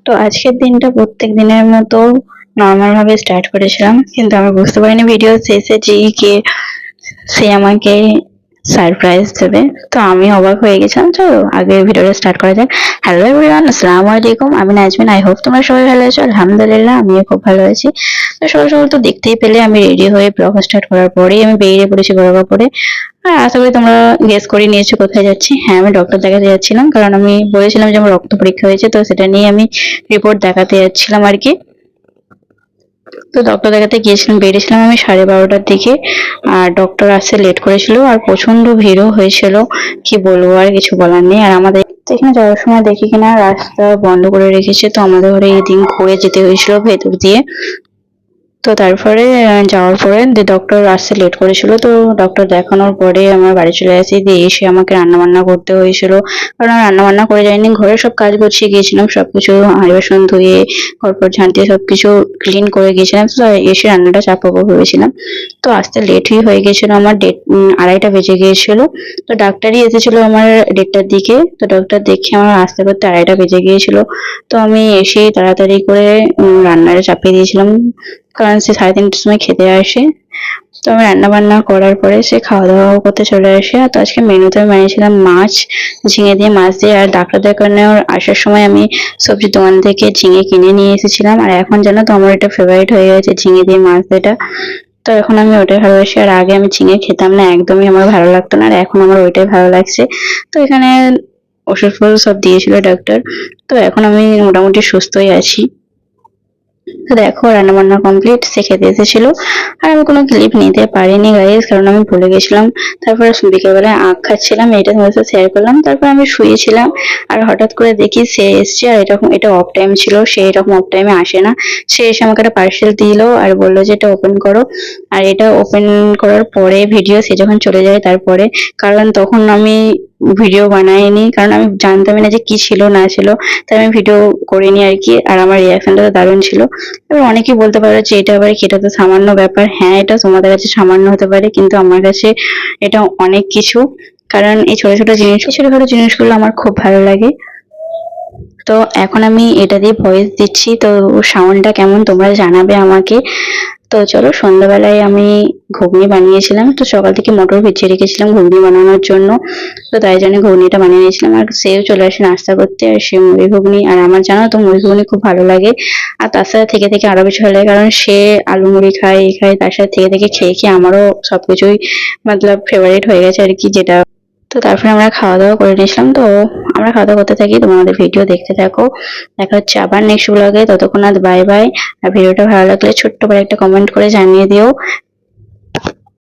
তো আজকের দিনটা প্রত্যেক দিনের মতো নরমাল ভাবে স্টার্ট করেছিলাম, কিন্তু আমি বুঝতে পারিনি ভিডিও শেষে যে সে আমাকে সারপ্রাইজ দেবে। তো আমি অবাক হয়ে গেছিলাম। চলো আগে ভিডিওটা স্টার্ট করা যাক। হ্যালো এভরিওয়ান, আসসালামু আলাইকুম। আমি নাজমিন। আই হোপ তোমরা সবাই ভালো আছো। আলহামদুলিল্লাহ আমিও খুব ভালো আছি। তো সকাল সকাল তো দেখতেই পেলে আমি রেডি হয়ে ব্লগ স্টার্ট করার পরেই আমি বেরিয়ে পড়েছি বড় কাপড়ে। আর আশা করি তোমরা গেস করে নিয়েছো কোথায় যাচ্ছি। হ্যাঁ, আমি ডক্টর দেখাতে যাচ্ছিলাম, কারণ আমি বলেছিলাম যে আমার রক্ত পরীক্ষা হয়েছে, তো সেটা নিয়ে আমি রিপোর্ট দেখাতে যাচ্ছিলাম আর কি। তো ডক্টর দেখাতে গিয়েছিলাম, বেরিয়েছিলাম আমি 12:30টার দিকে। আর ডক্টর আসতে লেট করেছিল আর প্রচন্ড ভিড়ও হয়েছিল। কি বলবো, আর কিছু বলার নেই। আর আমাদের তো এখানে যাওয়ার সময় দেখি কিনা রাস্তা বন্ধ করে রেখেছে, তো আমাদের ঘরে এই দিন ঘুরে যেতে হয়েছিল ভেতর দিয়ে। তো তারপরে যাওয়ার পরে ডক্টর আসতে লেট করেছিল, তো ডক্টর দেখানোর পরে আমরা বাড়ি চলে আসি। দিয়ে এসে আমাকে রান্না বান্না করতে হয়েছিল, কারণ আমি রান্না বান্না করে যাইনি, ঘরে সব কাজ গুছিয়ে গিয়েছিলাম, সবকিছু হাঁড়ি বাসন ধুয়ে ঘরপর ঝাঁট দিয়ে সবকিছু ক্লিন করে গিয়েছিলাম। তো এসে রান্নাটা চাপাবো ভেবেছিলাম, তো আসতে লেটই হয়ে গেছিল। আমার 2:30 বেজে গিয়েছিল। তো ডাক্তারই এসেছিল আমার 1:30টার দিকে। তো ডক্টর দেখে আমার আসতে করতে 2:30 বেজে গিয়েছিল। তো আমি এসেই তাড়াতাড়ি করে রান্নাটা চাপিয়ে দিয়েছিলাম, কারণ সে 3:30টার সময় খেতে আসে। তো আমি রান্না বান্না করার পরে সে খাওয়া দাওয়া করতে চলে আসে। তো আজকে মেনুতে আমি বানিয়েছিলাম মাছ, ঝিঙে দিয়ে মাছ দিয়ে। আর ডাক্তার দেখানোর আসার সময় আমি সবজির দোকান থেকে ঝিঙে কিনে নিয়ে এসেছিলাম। আর এখন জানো তো আমার এটা ফেভারিট হয়ে গেছে, ঝিঙে দিয়ে মাছ যেটা। তো এখন আমি ওটাই ভালোবাসি। আর আগে আমি ঝিঙে খেতাম না, একদমই আমার ভালো লাগতো না, আর এখন আমার ওইটাই ভালো লাগছে। তো এখানে ওষুধ ফষুধ সব দিয়েছিল ডাক্তার। তো এখন আমি মোটামুটি সুস্থই আছি। তো দেখো রান্না বান্না কমপ্লিট, সে খেতে এসেছিল। আর আমি কোনো ক্লিপ নিতে পারিনি গাইস, কারণ আমি ভুলে গেছিলাম। তারপরে বিকেলবেলায় আখ খাচ্ছিলাম, এটা তোমাদের সাথে শেয়ার করলাম। তারপর আমি শুয়েছিলাম, আর হঠাৎ করে দেখি সে এসছে। আর এরকম এটা অফ টাইম ছিল, সে এরকম অফ টাইমে আসে না। সে এসে আমাকে একটা পার্সেল দিল আর বললো যে এটা ওপেন করো। আর এটা ওপেন করার পরে ভিডিও সে যখন চলে যায় তারপরে, কারণ তখন আমি ভিডিও বানাইনি, কারণ আমি জানতামই না যে কি ছিল না ছিল, তাই আমি ভিডিও করিনি আর কি। আর আমার রিয়াকশনটা তো দারুণ ছিল। এবার অনেকেই বলতে পারো যে এটা আবার কি, এটা তো সামান্য ব্যাপার। হ্যাঁ, এটা তোমাদের কাছে সামান্য হতে পারে, কিন্তু আমার কাছে এটা অনেক কিছু। কারণ এই ছোট ছোট জিনিস, ছোটখাটো জিনিসগুলো আমার খুব ভালো লাগে। তো এখন আমি এটা দিয়ে ভয়েস দিচ্ছি, তো সাউন্ডটা কেমন তোমরা জানাবে আমাকে। তো চলো, সন্ধ্যাবেলায় আমি ঘুগনি বানিয়েছিলাম। তো সকাল থেকে মটর ভিজিয়ে রেখেছিলাম ঘুগনি বানানোর জন্য, তো তাই জন্য ঘুগনিটা বানিয়ে নিয়েছিলাম। আর সেও চলে আসে নাস্তা করতে, আর সে মুড়ি ঘুগনি। আর আমার জানো তো মুড়ি ঘুগনি খুব ভালো লাগে। আর তার সাথে থেকে থেকে আরো বেশি ভালো লাগে, কারণ সে আলু মুড়ি খায়, এই খায়, তার সাথে থেকে থেকে খেয়ে খেয়ে আমারও সবকিছুই মতলব ফেভারিট হয়ে গেছে আর কি, যেটা। তো তারপরে আমরা খাওয়া দাওয়া করে নিয়েছিলাম। তো আমরা খাওয়া দাওয়া করতে থাকি, তোমাদের ভিডিও দেখতে থাকো। দেখা হচ্ছে আবার নেক্সট ব্লগে, ততক্ষণ আর বাই বাই। আর ভিডিওটা ভালো লাগলে ছোট্ট করে একটা কমেন্ট করে জানিয়ে দিও।